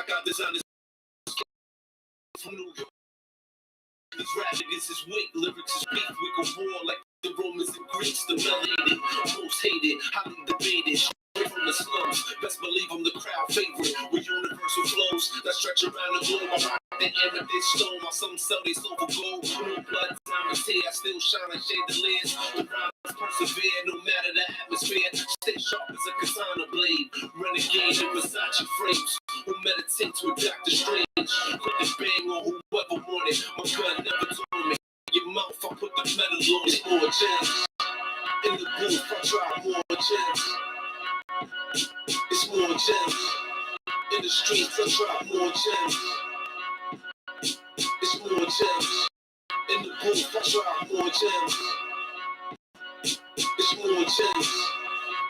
got designers from New York. These rap niggas is weak, lyrics is beef. We go war like the Romans and Greeks. The melanated, most hated, highly debated. From the slums, best believe I'm the crowd favorite. With universal flows that stretch around the globe. I rock the amethyst stone. While some sell they soul for gold. No blood, diamonds here, I still shine like chandeliers. The rhymes persevere, no matter the atmosphere. Stay sharp as a katana blade. Renegade in Versace frames. Who meditates with Dr. Strange. Put the bang on whoever wanted. My gun never told me. In your mouth, I put the metal on it. More gems. In the booth, I drop more gems. It's more gems. In the streets, I drop more gems. It's more gems. In the booth, I drop more gems. It's more gems.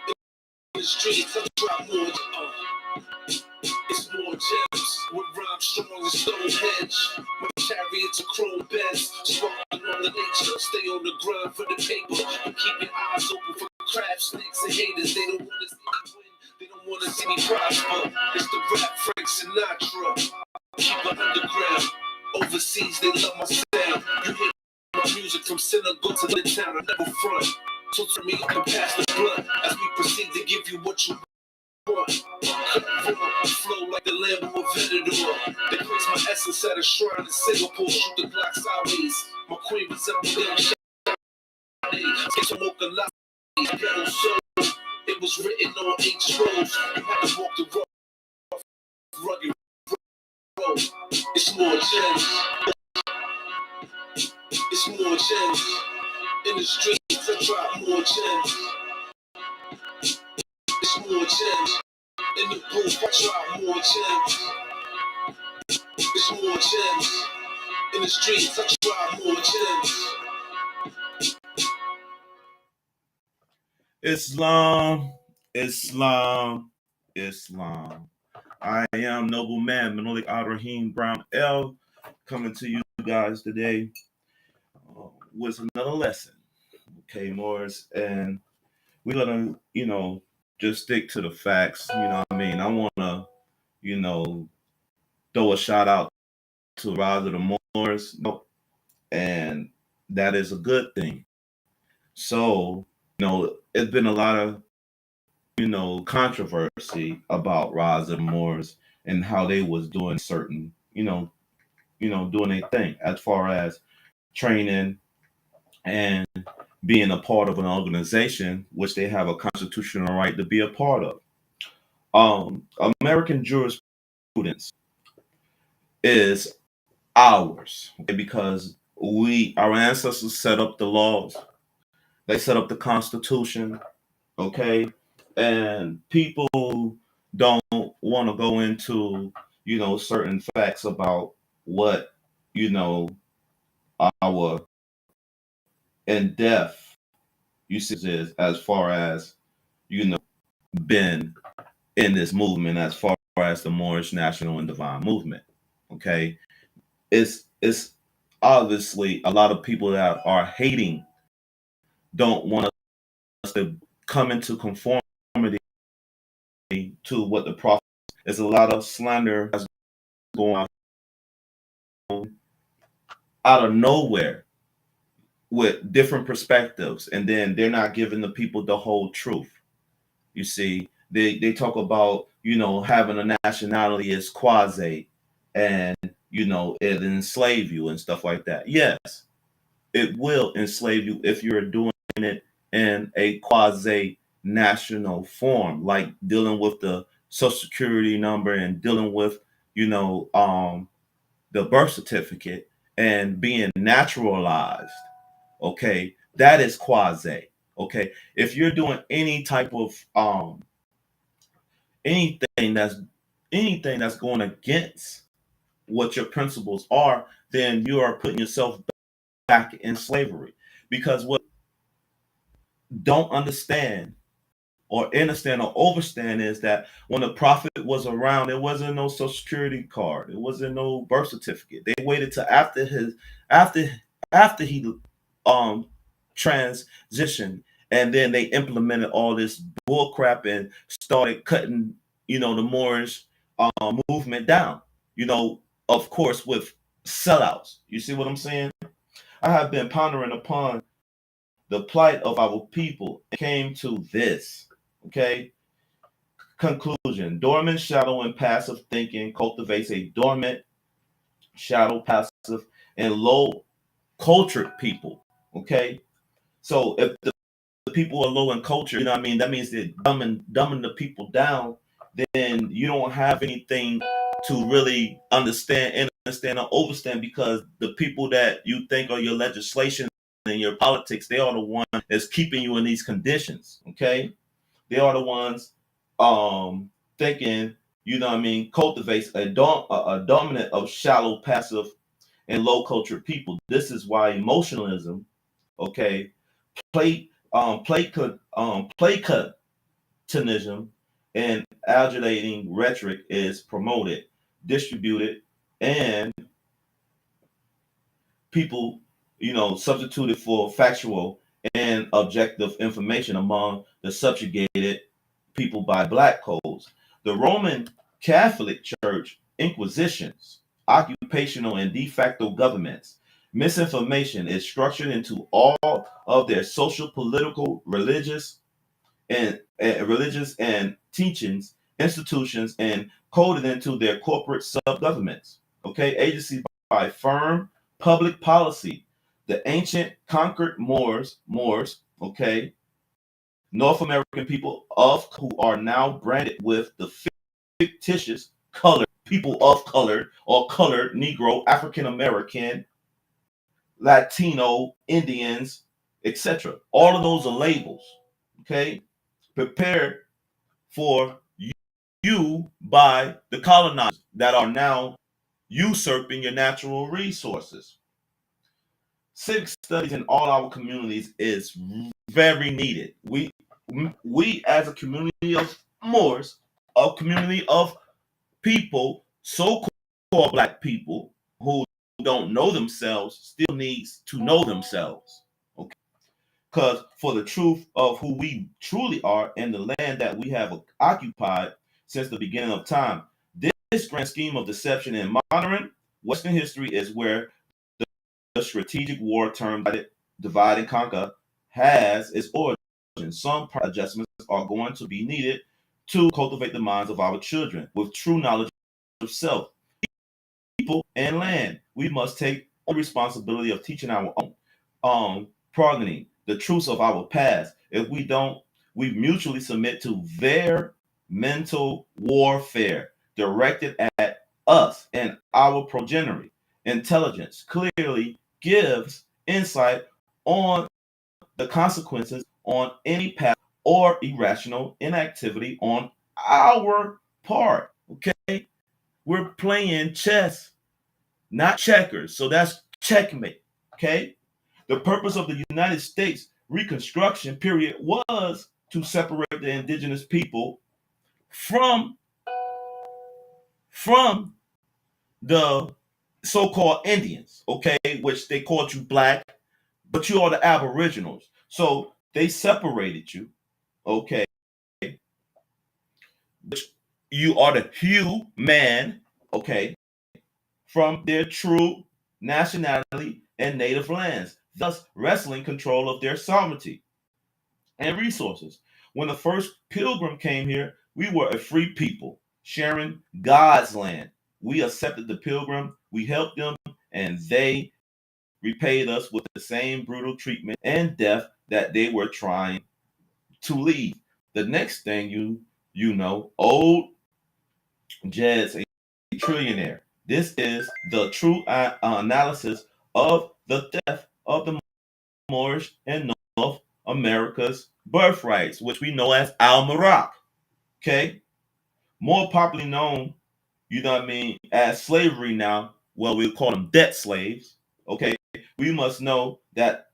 In the streets, I drop more gems. It's more gems. With rhymes strong as Stonehenge. My chariots are chrome beds. Sparking on the nature. Stay on the grind for the paper. And keep your eyes open for crab snakes and haters. They don't want to see me win. They don't want to see me prosper. It's the rap Frank Sinatra. Keep it underground. Overseas, they love my sound. You hear my music from synagogue to the town. I never front. So turn me up and pass the blunt as we proceed to give you what you want. Flow like the Lambo of Venador. They place my essence at a shrine in Singapore. Shoot the Glock sideways. My queen resembles young Shade. Get some mocha latte. Ghetto soul. It was written on 8 scrolls. You had to walk the road. Rugged road. It's more gems. It's more gems. In the streets, I drop more gems. It's more gems. In the booth, I drop more gems. It's more gems. In the streets, I drop more gems. Islam, Islam, Islam. I am Nobleman Manolik Abraham Brown L, coming to you guys today with another lesson. Okay, Morris, and we're gonna, just stick to the facts. You know what I mean? I wanna, throw a shout out to Rise of the Moors, and that is a good thing. So, it's been a lot of, controversy about Rise of the Moors and how they was doing certain, doing a thing as far as training and being a part of an organization which they have a constitutional right to be a part of. American jurisprudence is ours, okay, because our ancestors set up the laws, they set up the Constitution, okay, and people don't want to go into certain facts about what our in-depth usage is as far as been in this movement as far as the Moorish National and Divine Movement. Okay, it's obviously a lot of people that are hating don't want us to come into conformity to what the prophet. There's a lot of slander that's going on out of nowhere with different perspectives, and then they're not giving the people the whole truth. You see, they talk about having a nationality is quasi, and it enslave you and stuff like that. Yes, it will enslave you if you're doing it in a quasi national form, like dealing with the social security number and dealing with the birth certificate and being naturalized. Okay, that is quasi. Okay, if you're doing any type of anything that's going against what your principles are, then you are putting yourself back in slavery. Because what don't understand or understand or overstand is that when the prophet was around, there wasn't no social security card, there wasn't no birth certificate. They waited till after he transitioned, and then they implemented all this bull crap and started cutting the Moorish movement down. Of course, with sellouts. You see what I'm saying? I have been pondering upon the plight of our people and came to this. Okay. Conclusion: dormant, shallow, and passive thinking cultivates a dormant, shallow, passive, and low cultured people. Okay. So if the people are low in culture, that means they're dumbing the people down. Then you don't have anything to really understand or overstand, because the people that you think are your legislation and your politics, they are the one that's keeping you in these conditions. Okay. They are the ones thinking, cultivates a dominant of shallow, passive, and low cultured people. This is why emotionalism, okay, Platonism, and adulating rhetoric is promoted, distributed, and people, substituted for factual and objective information among the subjugated people by black codes. The Roman Catholic Church inquisitions, occupational and de facto governments, misinformation is structured into all of their social, political, religious and teachings, institutions, and coded into their corporate sub-governments. Okay, agency by firm public policy. The ancient conquered Moors, okay, North American people of who are now branded with the fictitious colored people of color or colored Negro, African American, Latino, Indians, etc. All of those are labels. Okay, prepared for you by the colonizers that are now usurping your natural resources. Civic studies in all our communities is very needed. We as a community of Moors, a community of people, so-called black people who don't know themselves, still needs to know themselves. Okay, because for the truth of who we truly are and the land that we have occupied since the beginning of time, this grand scheme of deception in modern Western history is where the strategic war term divide and conquer has its origin. Some adjustments are going to be needed to cultivate the minds of our children with true knowledge of self, people, and land. We must take responsibility of teaching our own progeny the truths of our past. If we don't, we mutually submit to their mental warfare directed at us and our progeny. Intelligence clearly gives insight on the consequences on any path or irrational inactivity on our part. Okay, we're playing chess, not checkers. So that's checkmate. Okay, the purpose of the United States Reconstruction period was to separate the indigenous people from the so-called Indians, okay, which they called you black, but you are the aboriginals. So they separated you, okay, which you are the human, okay, from their true nationality and native lands, thus wresting control of their sovereignty and resources. When the first pilgrim came here, we were a free people sharing God's land. We accepted the pilgrim, we helped them, and they repaid us with the same brutal treatment and death that they were trying to leave. The next thing you know, old Jed's a trillionaire. This is the true analysis of the theft of the Moorish and North America's birthrights, which we know as Al Marak. Okay, more popularly known, as slavery now. Well, we call them debt slaves. Okay, we must know that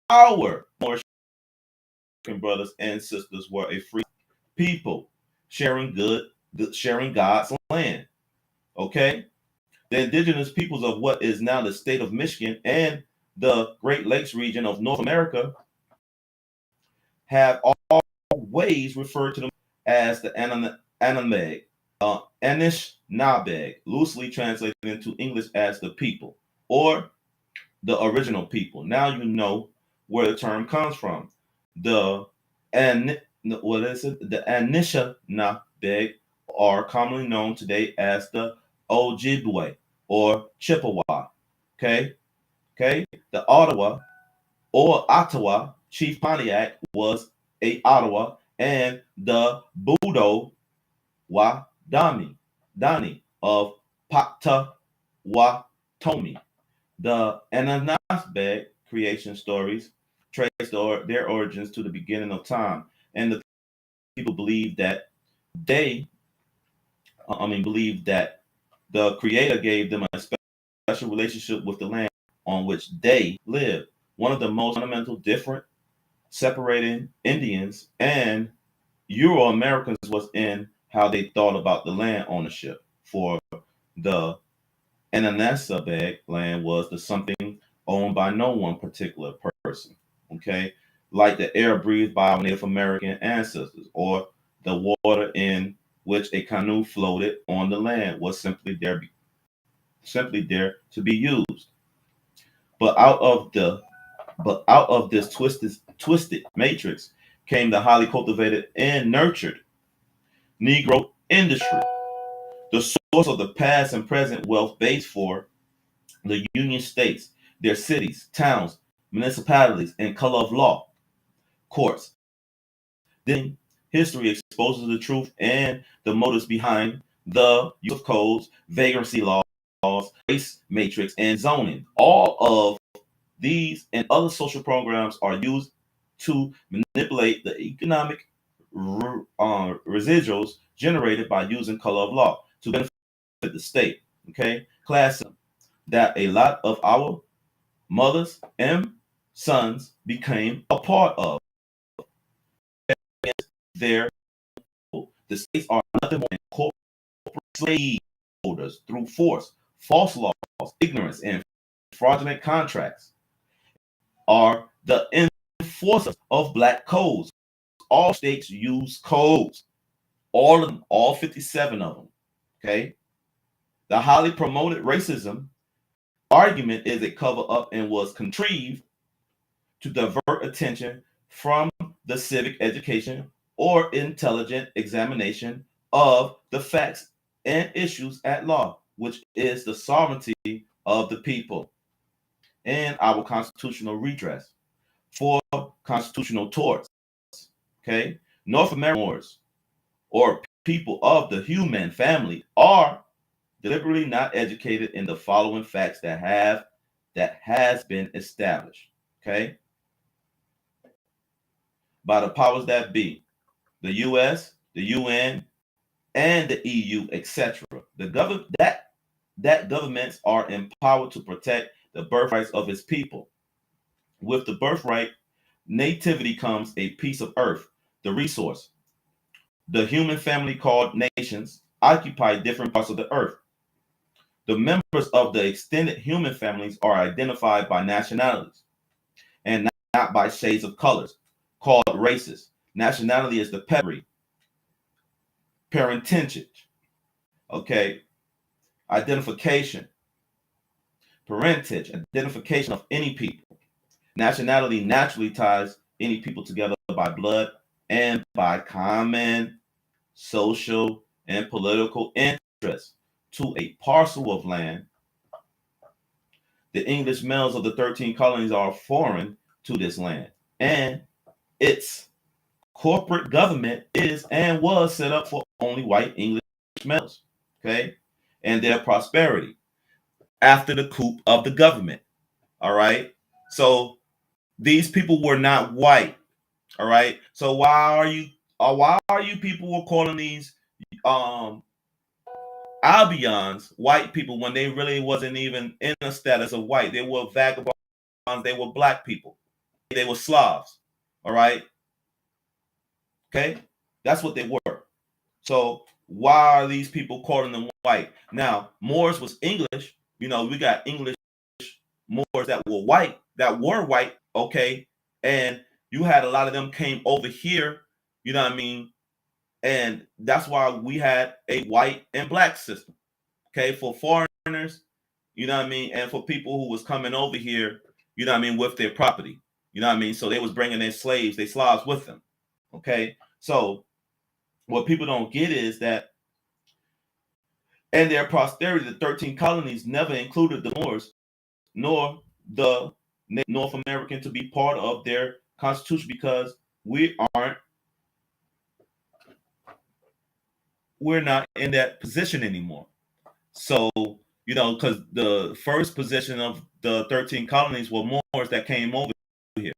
our Moorish brothers and sisters were a free people sharing God's land. Okay, the indigenous peoples of what is now the state of Michigan and the Great Lakes region of North America have always referred to them as the Anameg. Anishinaabe, loosely translated into English as the people or the original people. Now you know where the term comes from. The and what is it? The Anishinaabe are commonly known today as the Ojibwe or Chippewa. Okay, okay. The Ottawa Chief Pontiac was a Ottawa, and the Budo Dani of Potawatomi. The Anishinaabe creation stories trace their origins to the beginning of time, and the people they, believe that the Creator gave them a special relationship with the land on which they live. One of the most fundamental different separating Indians and Euro Americans was in how they thought about the land ownership. For the Anishinaabe land was the something owned by no one particular person. Okay, like the air breathed by our Native American ancestors, or the water in which a canoe floated on the land was simply there to be used. But out of this twisted matrix came the highly cultivated and nurtured Negro industry, the source of the past and present wealth base for the Union states, their cities, towns, municipalities, and color of law courts. Then history exposes the truth and the motives behind the use of codes, vagrancy laws, race matrix, and zoning. All of these and other social programs are used to manipulate the economic residuals generated by using color of law to benefit the state. Okay, classism that a lot of our mothers and sons became a part of. Their the states are nothing more than corporate slave holders through force, false laws, ignorance, and fraudulent contracts are the enforcers of black codes. All states use codes, all of them, all 57 of them. Okay, the highly promoted racism argument is a cover up and was contrived to divert attention from the civic education or intelligent examination of the facts and issues at law, which is the sovereignty of the people and our constitutional redress for constitutional torts. Okay, North Americans or people of the human family are deliberately not educated in the following facts that has been established. Okay, by the powers that be, the U.S., the UN, and the EU, etc. The government that governments are empowered to protect the birthrights of its people. With the birthright, nativity comes a piece of earth, the resource. The human family called nations occupy different parts of the earth. The members of the extended human families are identified by nationalities and not by shades of colors, called races. Nationality is the pedigree, parentage, okay, identification, parentage, identification of any people. Nationality naturally ties any people together by blood and by common social and political interests to a parcel of land. The English males of the 13 colonies are foreign to this land, and its corporate government is and was set up for only white English males, okay, and their prosperity after the coup of the government. All right, so these people were not white. All right, so why are you people were calling these um Albions white people when they really wasn't even in a status of white? They were vagabonds. They were black people. They were Slavs. All right, okay, that's what they were. So why are these people calling them white? Now, Moors was English. You know, we got English Moors that were white, okay? And you had a lot of them came over here, you know what I mean, And that's why we had a white and black system. Okay, for foreigners, you know what I mean, and for people who was coming over here, you know what I mean, with their property. You know what I mean? So they was bringing their slaves, their Slavs with them. Okay, so what people don't get is that, and their posterity, the 13 colonies never included the Moors nor the North American to be part of their constitution, because we're not in that position anymore. So, you know, because the first position of the 13 colonies were Moors that came over here.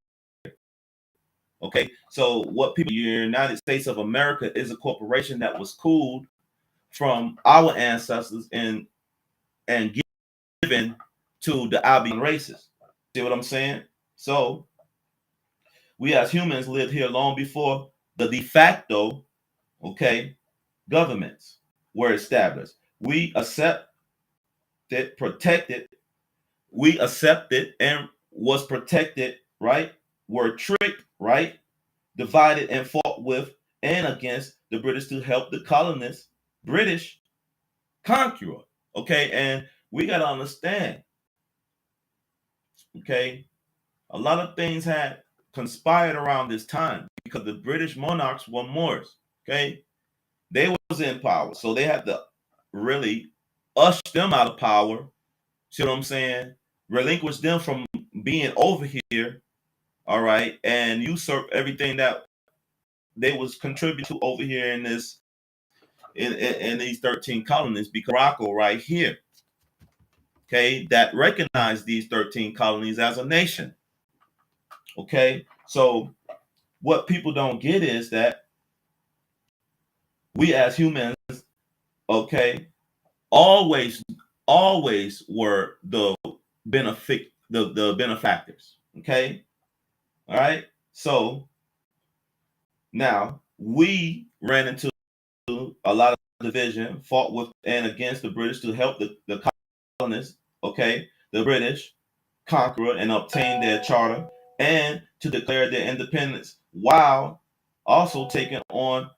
Okay, so what people, the United States of America is a corporation that was cooled from our ancestors and given to the Albion races. See what I'm saying? So we as humans lived here long before the de facto, okay, governments were established. We accepted, protected, we accepted and was protected, right? Were tricked, right? Divided and fought with and against the British to help the colonists, British conqueror. Okay, and we got to understand, okay, a lot of things had conspired around this time because the British monarchs were Moors. Okay, they was in power, so they had to really usher them out of power. See what I'm saying? Relinquish them from being over here, all right, and usurp everything that they was contributing to over here in this in these 13 colonies, because Morocco right here, okay, that recognize these 13 colonies as a nation. Okay, so what people don't get is that we as humans, okay, always always were the the benefactors. Okay, all right. So now we ran into a lot of division, fought with and against the British to help the colonists, okay, the British conqueror, and obtain their charter and to declare their independence, while also taking on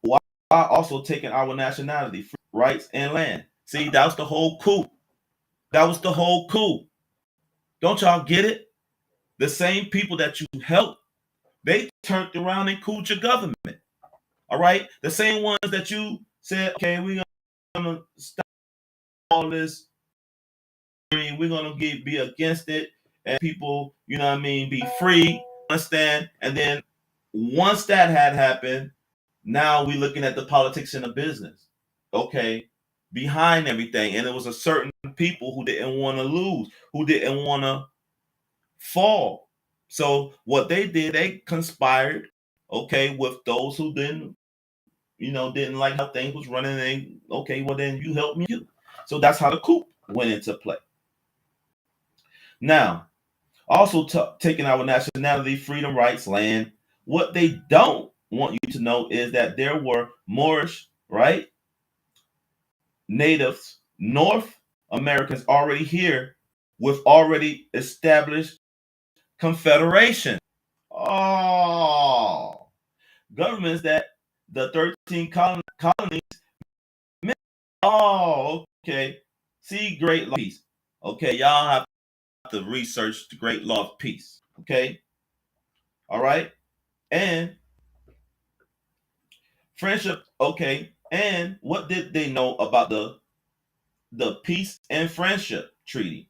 while also taking our nationality, free rights, and land. See, that was the whole coup. That was the whole coup. Don't y'all get it? The same people that you helped, they turned around and cooled your government. All right, the same ones that you said, okay, we're gonna stop all this. We're gonna be against it, and people, you know what I mean, be free. Understand? And then once that had happened, now we looking at the politics and the business. Okay, behind everything, and it was a certain people who didn't want to lose, who didn't want to fall. So what they did, they conspired, okay, with those who didn't, you know, didn't like how things was running. And okay, well then you help me too. So that's how the coup went into play. Now, also taking our nationality, freedom, rights, land. What they don't want you to know is that there were Moorish, right, natives, North Americans already here with already established confederation. Oh, governments that the 13 colonies. Oh, okay. See, great law of peace. Okay, y'all have to research the great law of peace. Okay, all right, and friendship. Okay, and what did they know about the peace and friendship treaty?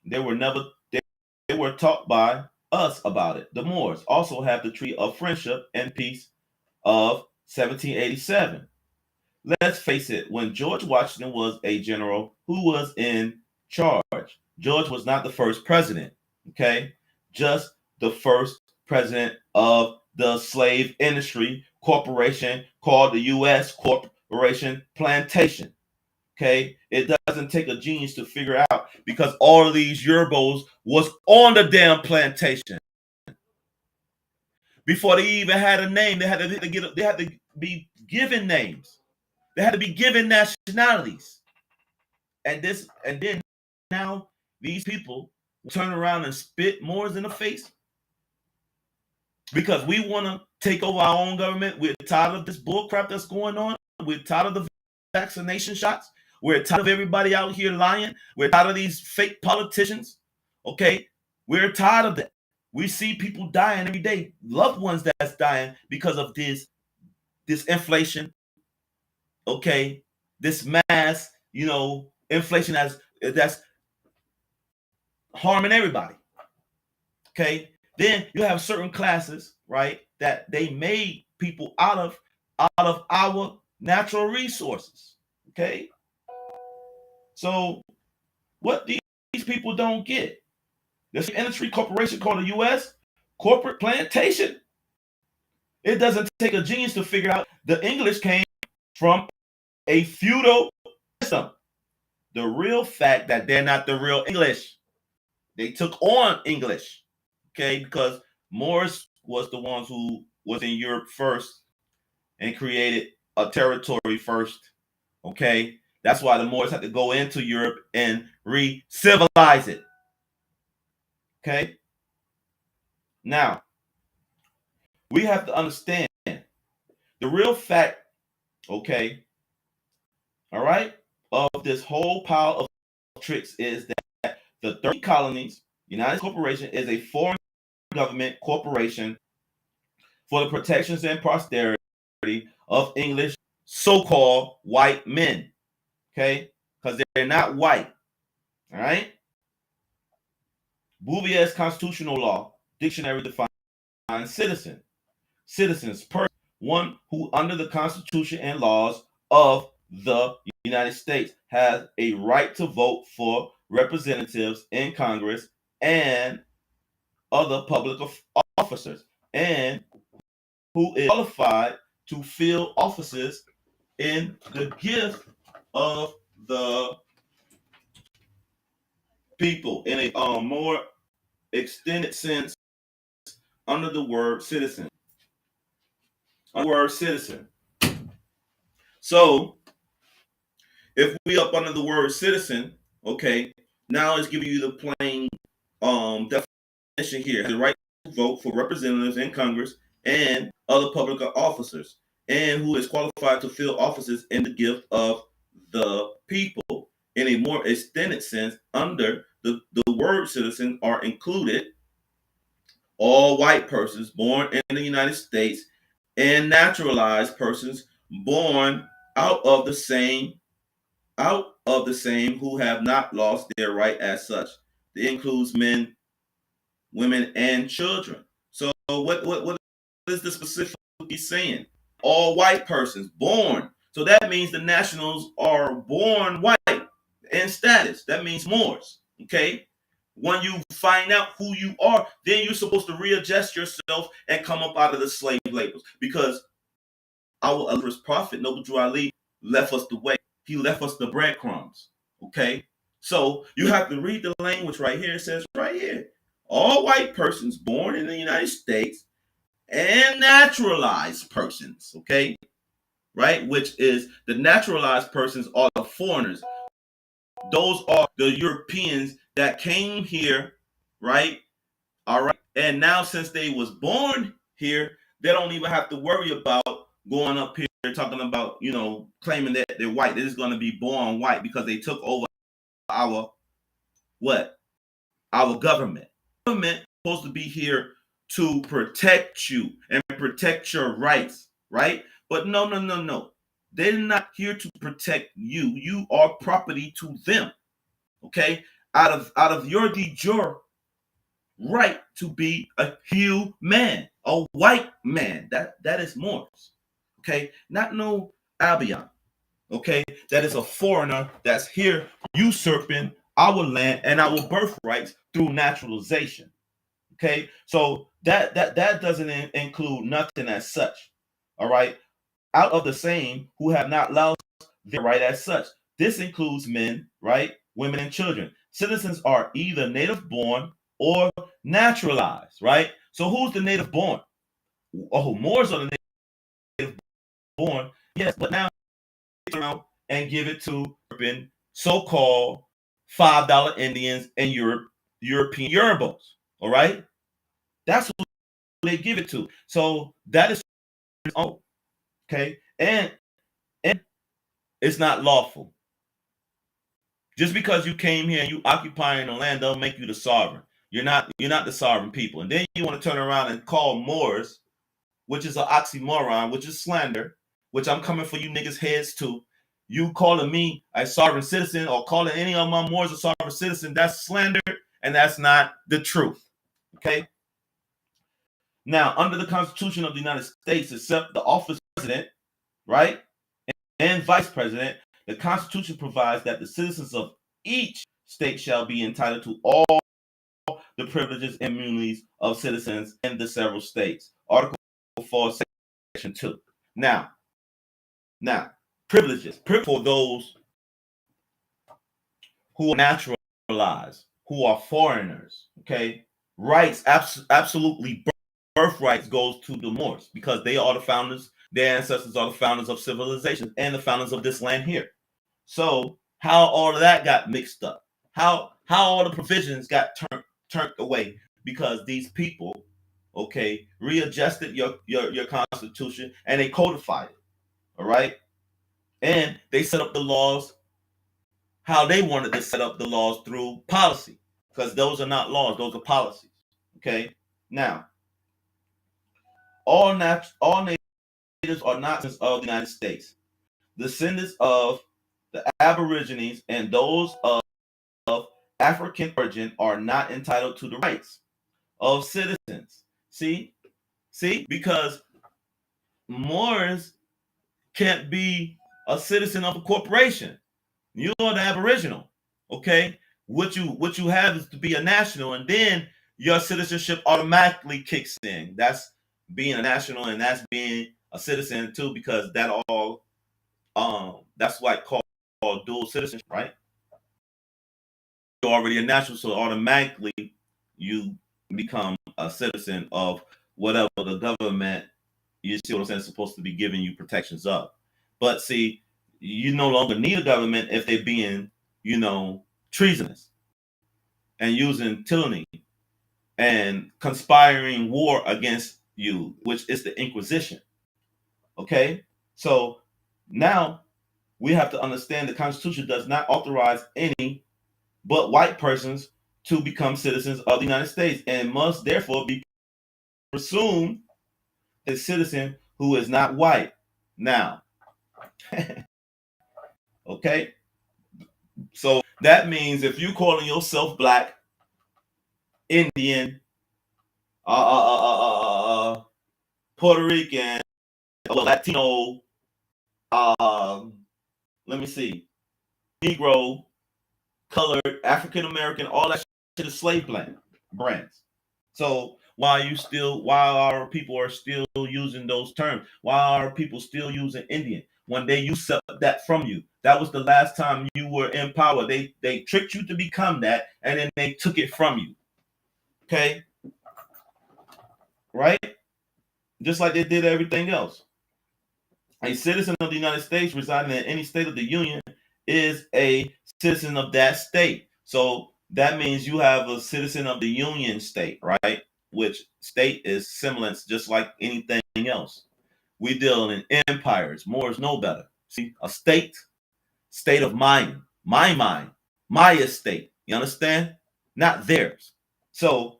They were never they were taught by us about it. The Moors also have the Treaty of Friendship and Peace of 1787. Let's face it, when George Washington was a general, who was in charge? George was not the first president, okay? Just the first president of the slave industry corporation called the U.S. Corporation Plantation, okay? It doesn't take a genius to figure out, because all of these Euros was on the damn plantation. Before they even had a name, they had to be given names. They had to be given nationalities. And then now these people turn around and spit Moors in the face. because we want to take over our own government. We're tired of this bull crap that's going on. We're tired of the vaccination shots. We're tired of everybody out here lying. We're tired of these fake politicians. Okay, we're tired of that. We see people dying every day, loved ones that's dying because of this inflation. Okay, this mass, inflation that's harming everybody. Okay, then you have certain classes, right, that they made people out of our natural resources. Okay, so what these people don't get, there's an industry corporation called the U.S. corporate plantation. It doesn't take a genius to figure out the English came from a feudal system. The real fact that they're not the real English. They took on English, okay, because Moors was the ones who was in Europe first and created a territory first, okay? That's why the Moors had to go into Europe and re-civilize it, okay? Now, we have to understand the real fact, okay, all right, of this whole pile of tricks is that the 30 colonies, United Corporation, is a foreign government corporation for the protections and prosperity of English so-called white men, okay? Because they're not white, all right? Bouvier's constitutional law dictionary defines citizen. Citizens, person, one who under the Constitution and laws of the United States has a right to vote for representatives in Congress and other public officers, and who is qualified to fill offices in the gift of the people in a more extended sense under the word citizen. Under the word citizen. So if we up under the word citizen, okay, now it's giving you the plain definition here. The right to vote for representatives in Congress and other public officers, and who is qualified to fill offices in the gift of the people. In a more extended sense, under the word citizen are included all white persons born in the United States and naturalized persons born out of the same who have not lost their right as such. It includes men, women, and children. So what is the specific saying? All white persons born. So that means the nationals are born white in status. That means Moors. Okay. When you find out who you are, then you're supposed to readjust yourself and come up out of the slave labels. Because our illustrious prophet, Noble Drew Ali, left us the way. He left us the breadcrumbs. Okay? So you have to read the language right here. It says right here, all white persons born in the United States and naturalized persons. Okay? Right? Which is the naturalized persons are the foreigners. Those are the Europeans that came here, right? All right. And now since they was born here, they don't even have to worry about going up here talking about, claiming that they're white. They're just going to be born white because they took over our what? Our government. Government is supposed to be here to protect you and protect your rights, right? But no. They're not here to protect you. You are property to them. Okay? Out of your de jure right to be a human, a white man. That is Moors. Okay, not no Albion. Okay, that is a foreigner that's here usurping our land and our birthrights through naturalization. Okay, so that doesn't include nothing as such. All right, out of the same who have not lost their right as such. This includes men, right, women, and children. Citizens are either native born or naturalized, right? So who's the native born? Oh, Moors are the native born. Yes, but now around and give it to so-called $5 Indians and European Yorubas. All right, that's they give it to. So that is oh, okay, and it's not lawful. Just because you came here and you occupying the land don't make you the sovereign. You're not the sovereign people. And then you want to turn around and call Moors, which is an oxymoron, which is slander, which I'm coming for you niggas' heads too. You calling me a sovereign citizen or calling any of my Moors a sovereign citizen, that's slander, and that's not the truth. Okay? Now, under the Constitution of the United States, except the office of president, right, and vice president, the Constitution provides that the citizens of each state shall be entitled to all the privileges and immunities of citizens in the several states. Article 4, Section 2. Now, privileges for those who are naturalized, who are foreigners, okay? Rights, absolutely, birthrights goes to the Moors because they are the founders, their ancestors are the founders of civilization and the founders of this land here. So how all of that got mixed up? How all the provisions got turned away because these people, okay, readjusted your constitution and they codified it. All right, and they set up the laws how they wanted to set up the laws through policy because those are not laws; those are policies. Okay, now all natives are not citizens of the United States. Descendants of the Aborigines and those of African origin are not entitled to the rights of citizens. See, because Moors can't be a citizen of a corporation. You are the Aboriginal, okay? What you have is to be a national, and then your citizenship automatically kicks in. That's being a national, and that's being a citizen too, because that all that's like called dual citizenship, right? You're already a national, so automatically you become a citizen of whatever the government, you see what I'm saying, is supposed to be giving you protections of. But see, you no longer need a government if they're being, treasonous and using tyranny and conspiring war against you, which is the Inquisition. Okay? So now we have to understand the Constitution does not authorize any but white persons to become citizens of the United States and must therefore be presumed a citizen who is not white. Now, okay? So that means if you calling yourself black, Indian, Puerto Rican, Latino, let me see, Negro, colored, African American, all that shit is slave brands. So while our people are still using those terms, while our people still using Indian, when they usurped that from you, that was the last time you were in power. They tricked you to become that, and then they took it from you. Okay, right? Just like they did everything else. A citizen of the United States residing in any state of the Union is a citizen of that state. So that means you have a citizen of the Union state, right? Which state is semblance just like anything else. We deal in empires. Moors know better. See, a state of mind, my mind, my estate. You understand? Not theirs. So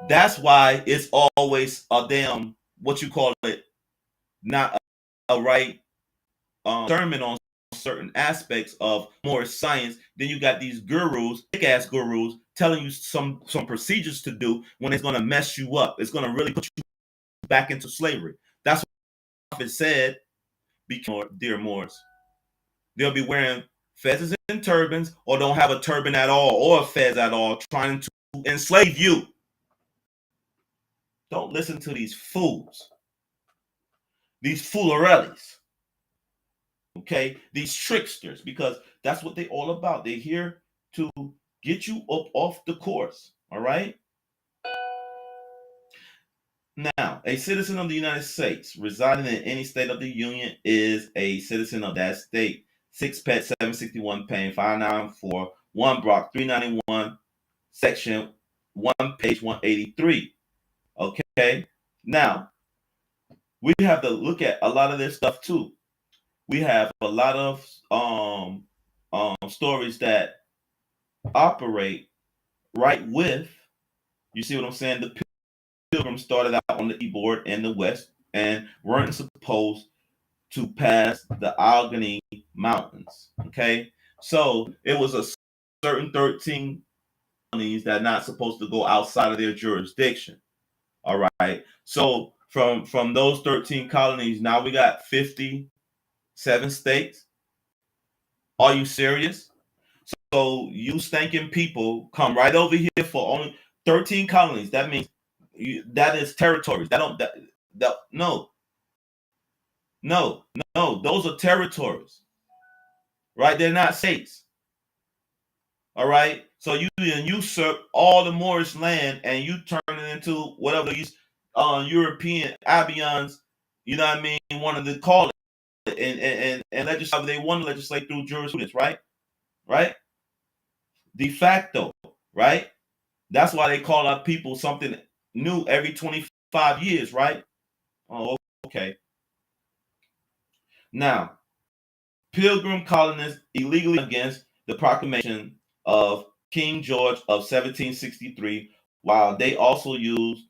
that's why it's always a damn, what you call it, not a right sermon on certain aspects of more science. Then you got these gurus, big ass gurus, telling you some procedures to do when it's going to mess you up. It's going to really put you back into slavery. That's what it said. Be more, dear Moors. They'll be wearing fezzes and turbans, or don't have a turban at all, or a fez at all, trying to enslave you. Don't listen to these fools, these foolarellis. Okay, these tricksters, because that's what they're all about. They're here to get you up off the course. All right. Now, a citizen of the United States residing in any state of the Union is a citizen of that state. 6 Pet 761 Payne 594 1 Brock 391 Section 1 page 183. Okay. Now, we have to look at a lot of this stuff too. We have a lot of stories that operate right with, you see what I'm saying? The Pilgrims started out on the seaboard in the West and weren't supposed to pass the Allegheny Mountains. Okay, so it was a certain 13 colonies that are not supposed to go outside of their jurisdiction. All right, so from those 13 colonies, now we got 57 states. Are you serious? So you stinking people come right over here for only 13 colonies. That means that is territories. That don't that no, no, no. Those are territories, right? They're not states. All right. So you usurp all the Moorish land and you turn it into whatever these European Abians, you know what I mean, wanted to call it, and legislate. They want to legislate through jurisprudence, right? Right. De facto, right? That's why they call our people something new every 25 years, right? Oh, okay. Now, Pilgrim colonists illegally against the proclamation of King George of 1763, while they also used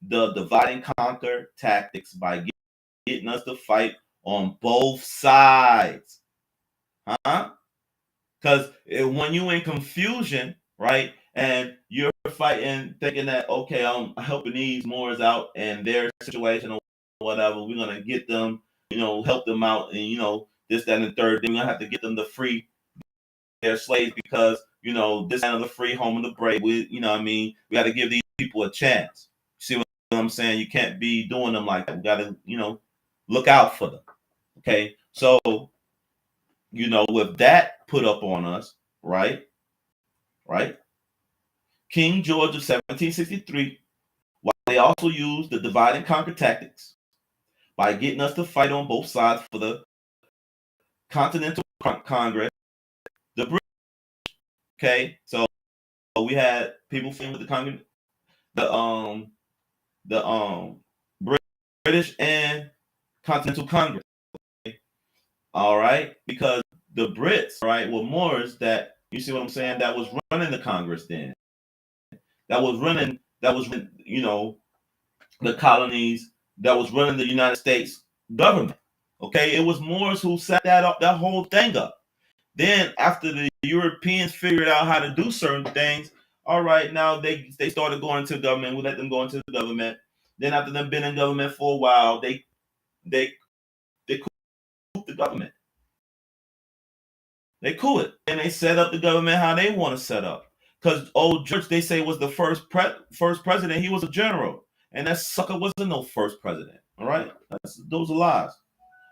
the divide and conquer tactics by getting us to fight on both sides. Huh? Because when you in confusion, right, and you're fighting, thinking that okay, I'm helping these Moors out and their situation or whatever, we're gonna get them, help them out, and this, that, and the third. Then we're gonna have to get them to free their slaves because this land of the free, home of the brave. What I mean, we got to give these people a chance. See what I'm saying? You can't be doing them like that. We got to look out for them. Okay, so with that put up on us, right? Right? King George of 1763, while they also used the divide and conquer tactics by getting us to fight on both sides for the Continental Congress, the British. Okay, so we had people fighting with the British and Continental Congress. Okay? All right, because the Brits, right, were Moors that, you see what I'm saying, that was running the Congress then. That was running, the colonies, that was running the United States government. Okay, it was Moors who set that whole thing up. Then after the Europeans figured out how to do certain things, all right, now they started going to government. We let them go into the government. Then after them been in government for a while, they coup the government. They coup it, and they set up the government how they want to set up. Because old George, they say, was the first president. He was a general, and that sucker wasn't no first president. All right, those are lies.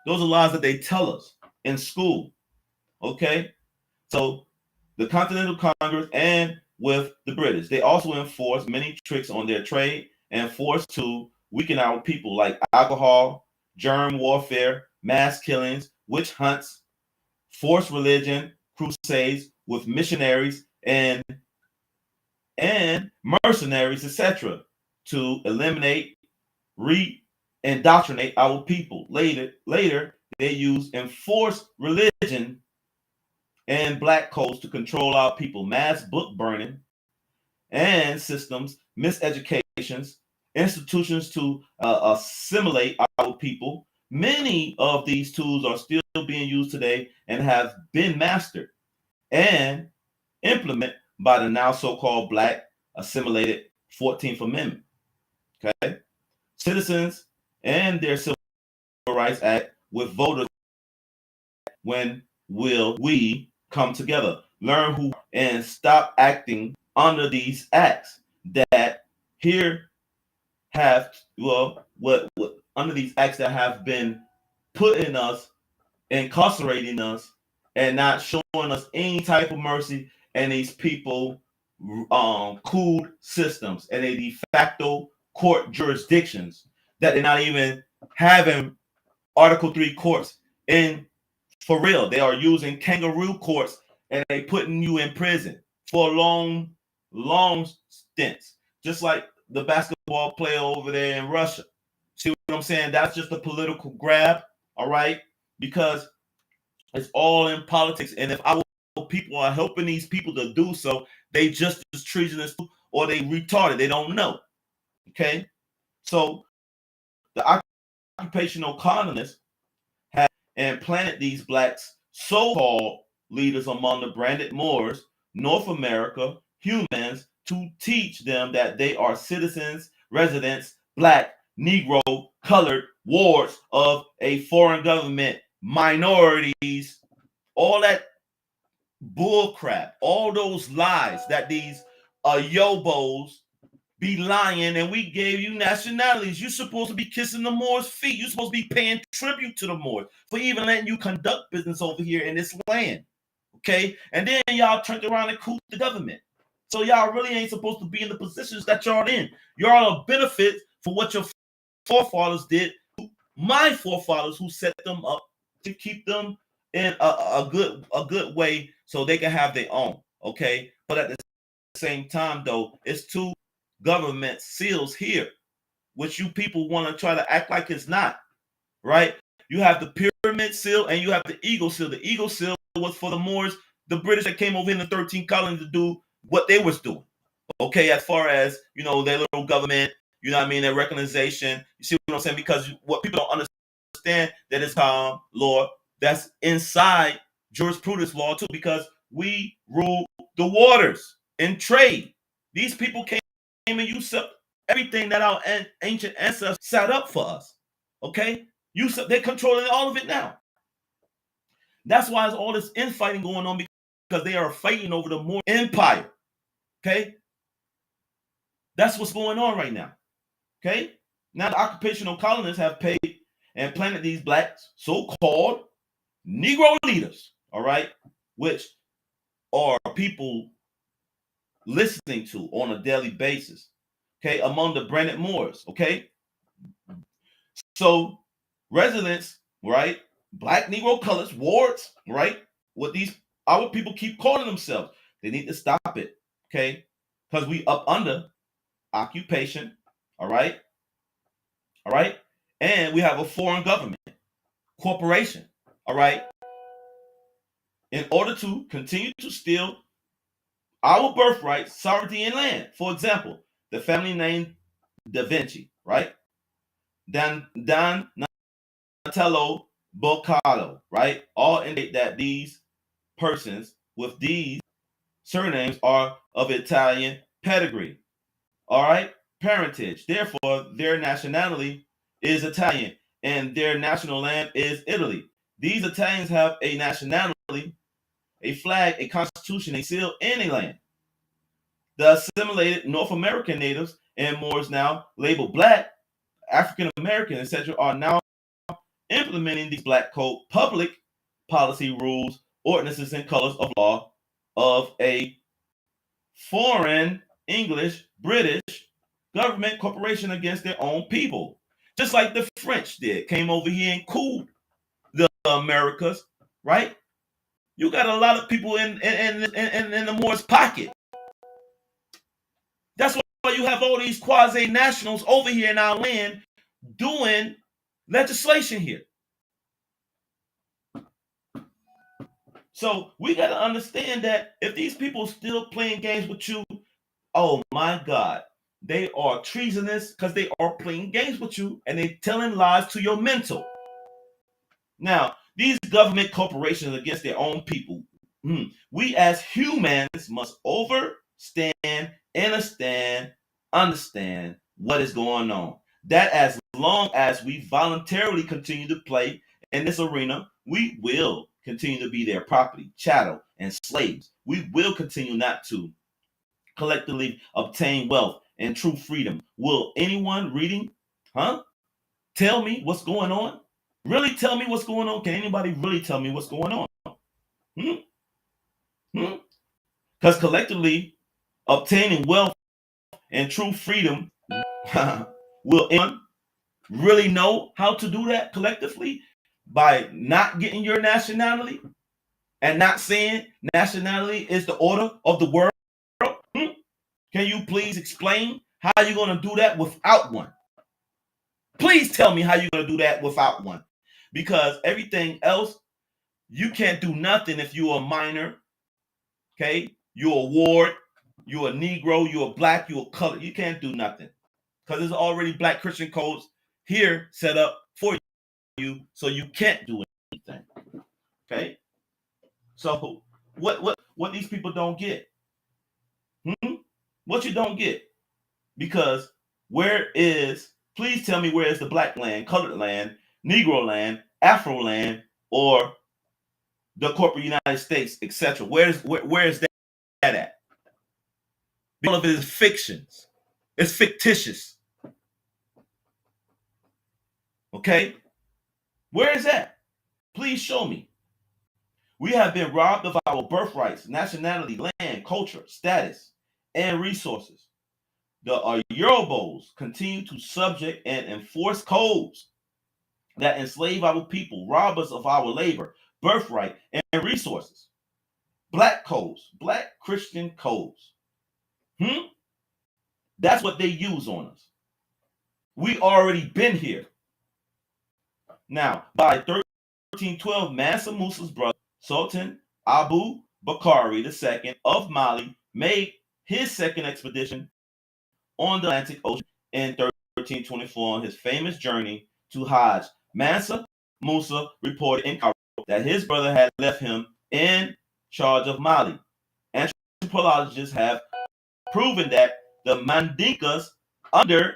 Those are lies that they tell us in school. Okay, so the Continental Congress and with the British, they also enforced many tricks on their trade and forced to weaken our people, like alcohol, germ warfare, mass killings, witch hunts, forced religion, crusades with missionaries and mercenaries, etc., to eliminate, re-indoctrinate our people. Later, they used enforced religion and black codes to control our people, mass book burning and systems, miseducations, institutions to assimilate our people. Many of these tools are still being used today and have been mastered and implemented by the now so-called black assimilated 14th Amendment. Okay, citizens and their Civil Rights Act with voters. When will we come together, learn who, and stop acting under these acts that here have, what under these acts that have been putting us, incarcerating us, and not showing us any type of mercy, and these people cooled systems and a de facto court jurisdictions that they're not even having Article 3 courts in. For real, they are using kangaroo courts and they putting you in prison for long stints, just like the basketball player over there in Russia. See what I'm saying? That's just a political grab, all right? Because it's all in politics. And if our people are helping these people to do so, they just as treasonous or they retarded. They don't know. Okay? So the occupational colonists had implanted these blacks, so-called leaders among the branded Moors, North America, humans, to teach them that they are citizens, residents, black, Negro, colored, wards of a foreign government, minorities, all that bull crap, all those lies that these yobos be lying, and we gave you nationalities. You're supposed to be kissing the Moors' feet. You're supposed to be paying tribute to the Moors for even letting you conduct business over here in this land. Okay? And then y'all turned around and cooped the government. So y'all really ain't supposed to be in the positions that y'all in. Y'all are benefit for what your forefathers did. My forefathers who set them up to keep them in a good way so they can have their own. Okay? But at the same time, though, it's two government seals here, which you people want to try to act like it's not, right? You have the pyramid seal and you have the eagle seal. The eagle seal was for the Moors, the British that came over in the 13 colonies to do what they was doing. Okay, as far as, you know, their little government, you know what I mean, their recognition. You see what I'm saying? Because what people don't understand, that is law that's inside jurisprudence law too, because we rule the waters in trade. These people came and usurped everything that our ancient ancestors set up for us. Okay? They're controlling all of it now. That's why there's all this infighting going on, because they are fighting over the Moor Empire. Okay? That's what's going on right now. Okay? Now the occupational colonists have paid and planted these black so-called Negro leaders, all right, which are people listening to on a daily basis, okay, among the branded Moors, okay? So residents, right, black, Negro, colors, wards, right, what these our people keep calling themselves. They need to stop it, okay? Because we up under occupation, all right? All right? And we have a foreign government, corporation, all right? In order to continue to steal our birthright, sovereignty, and land. For example, the family name Da Vinci, right? Don Donatello Boccalo, right? All indicate that these persons with these surnames are of Italian pedigree, all right? Parentage. Therefore, their nationality is Italian and their national land is Italy. These Italians have a nationality, a flag, a constitution, a seal, and a land. The assimilated North American natives and Moors, now labeled black, African American, etc., are now implementing these black code public policy rules, ordinances, and colors of law of a foreign English, British government corporation against their own people. Just like the French did, came over here and cooled the Americas, right? You got a lot of people in the Moors' pocket. That's why you have all these quasi-nationals over here in our land doing legislation here. So we got to understand that if these people still playing games with you, oh my God, they are treasonous because they are playing games with you and they telling lies to your mental. Now, these government corporations against their own people, we as humans must understand what is going on. That as long as we voluntarily continue to play in this arena, we will continue to be their property, chattel, and slaves. We will continue not to collectively obtain wealth and true freedom. Will anyone reading, tell me what's going on? Really tell me what's going on? Can anybody really tell me what's going on? Because collectively obtaining wealth and true freedom, will anyone really know how to do that collectively by not getting your nationality and not saying nationality is the order of the world? Can you please explain how you're going to do that without one? Please tell me how you're going to do that without one. Because everything else, you can't do nothing if you're a minor, okay? You're a ward, you're a Negro, you're a black, you're a colored. You can't do nothing. Because there's already black Christian codes here set up for you, so you can't do anything. Okay? So what these people don't get? What you don't get? Because please tell me where is the black land, colored land, Negro land, Afro land, or the corporate United States, etc. Where is that at? All of it is fictions. It's fictitious. Okay? Where is that? Please show me. We have been robbed of our birthrights, nationality, land, culture, status, and resources. The Yorubos continue to subject and enforce codes that enslave our people, rob us of our labor, birthright, and resources. Black codes, black Christian codes. That's what they use on us. We already been here. Now, by 1312, Mansa Musa's brother, Sultan Abu Bakari II of Mali, made his second expedition on the Atlantic Ocean in 1324 on his famous journey to Hajj. Mansa Musa reported in Cairo that his brother had left him in charge of Mali. Anthropologists have proven that the Mandinkas under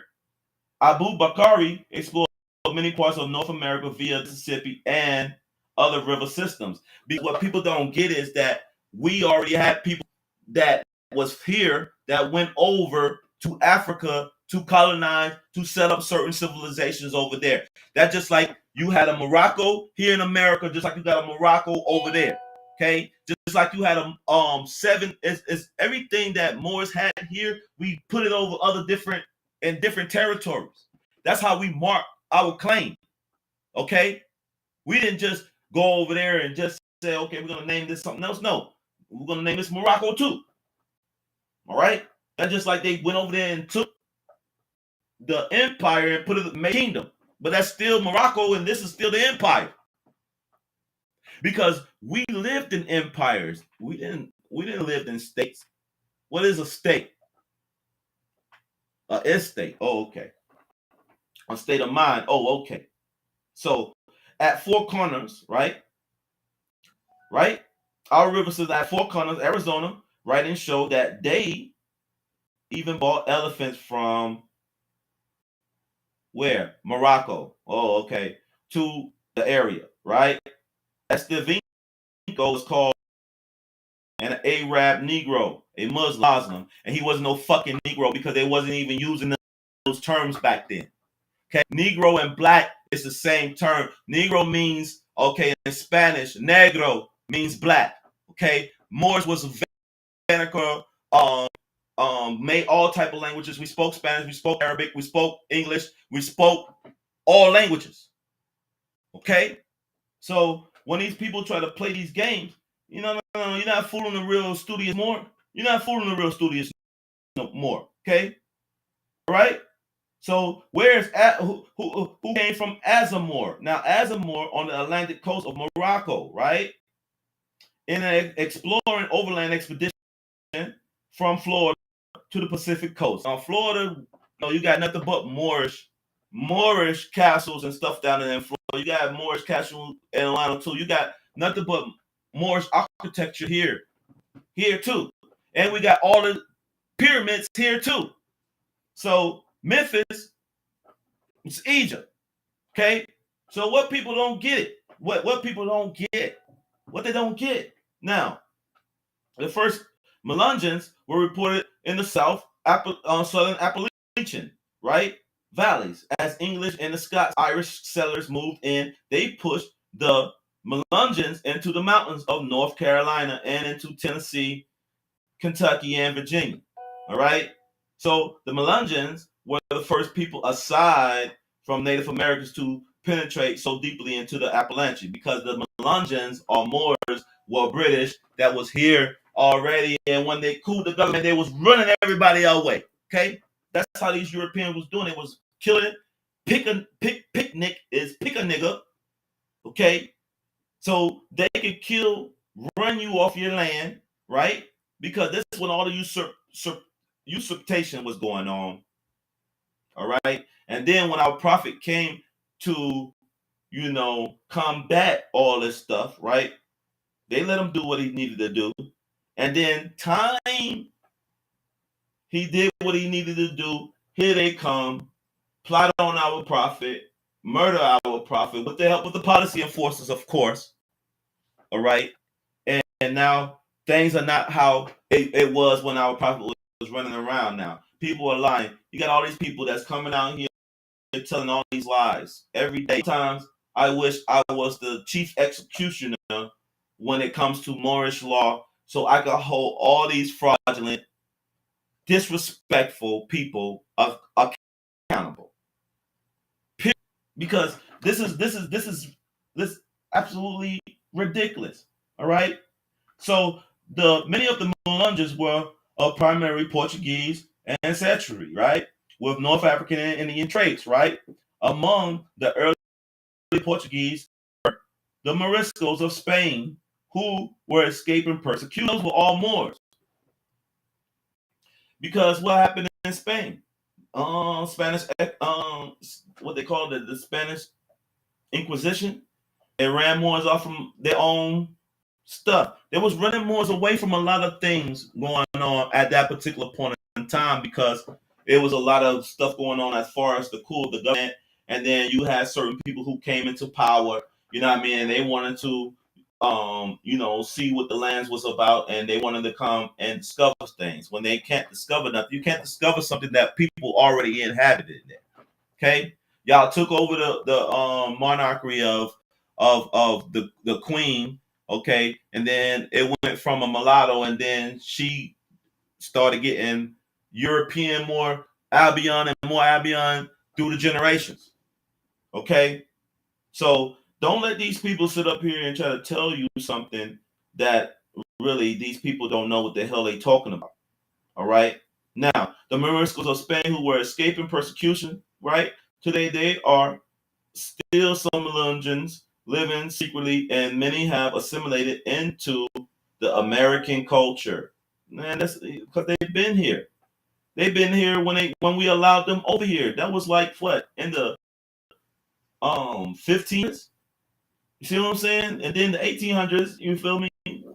Abu Bakari explored many parts of North America via Mississippi and other river systems. Because what people don't get is that we already had people that was here that went over to Africa to colonize, to set up certain civilizations over there. That's just like you had a Morocco here in America, just like you got a Morocco over there. Okay, just like you had a seven. It's everything that Moors had here. We put it over other different territories. That's how we mark our claim. Okay, we didn't just go over there and just say, okay, we're gonna name this something else. No, we're gonna name this Morocco too. All right, that's just like they went over there and took the empire and put it in the kingdom, but that's still Morocco, and this is still the empire. Because we lived in empires. We didn't live in states. What is a state? An estate. Oh, okay. A state of mind. Oh, okay. So at Four Corners, right? Our river says at Four Corners, Arizona, writings show that they even bought elephants from where? Morocco. Oh, okay. To the area, right? That's the Vinco is called an Arab Negro, a Muslim, and he wasn't no fucking Negro because they wasn't even using those terms back then. Okay, Negro and black is the same term. Negro means, okay, in Spanish, negro means black. Okay, Moors was a vernacular, made all type of languages. We spoke Spanish, we spoke Arabic, we spoke English, we spoke all languages. Okay, so when these people try to play these games, no, you're not fooling the real studious more. You're not fooling the real studious no more. Okay, all right. So where's who came from Azamor? Now Azamor on the Atlantic coast of Morocco, right? In an exploring overland expedition from Florida to the Pacific coast. Now Florida, you got nothing but Moorish castles and stuff down there in Florida. You got Moorish castles in Atlanta too. You got nothing but Moorish architecture here too, and we got all the pyramids here too. So Memphis, it's Egypt. Okay, so what people don't get it? What people don't get? What they don't get? Now, the first Melungeons were reported in the southern Appalachian, right, valleys. As English and the Scots Irish settlers moved in, they pushed the Melungeons into the mountains of North Carolina and into Tennessee, Kentucky, and Virginia. All right. So the Melungeons were the first people aside from Native Americans to penetrate so deeply into the Appalachian, because the Melungeons or Moors were British that was here already, and when they cooled the government, they was running everybody away. Okay, that's how these Europeans was doing. It was killing, picnic is pick a nigga, okay? So they could run you off your land, right? Because this is when all the usurpation was going on, all right? And then when our prophet came to, combat all this stuff, right? They let him do what he needed to do. And then he did what he needed to do. Here they come, plot on our prophet, murder our prophet with the help of the policy enforcers, of course. All right. And now things are not how it was when our prophet was running around now. People are lying. You got all these people that's coming out here telling all these lies every day. Sometimes I wish I was the chief executioner when it comes to Moorish law so I could hold all these fraudulent, disrespectful people accountable. Because this is absolutely ridiculous. All right. So many of the Mulunges were of primary Portuguese ancestry, right, with North African and Indian traits, right. Among the early Portuguese, the Moriscos of Spain, who were escaping persecution. Those were all Moors. Because what happened in Spain? Spanish, what they called the Spanish Inquisition. It ran Moors off from their own stuff. They was running Moors away from a lot of things going on at that particular point in time because it was a lot of stuff going on as far as the government, and then you had certain people who came into power. You know what I mean? And they wanted to, see what the lands was about, and they wanted to come and discover things. When they can't discover nothing, you can't discover something that people already inhabited there. Okay, y'all took over the monarchy of the queen, okay, and then it went from a mulatto, and then she started getting European, more Albion through the generations, okay. So don't let these people sit up here and try to tell you something that really these people don't know what the hell they talking about. All right. Now, the Moriscos of Spain who were escaping persecution, right? Today they are still some Melungeons living secretly, and many have assimilated into the American culture. Man, that's because they've been here. They've been here when we allowed them over here. That was like what, in the 1500s. You see what I'm saying? And then the 1800s. You feel me?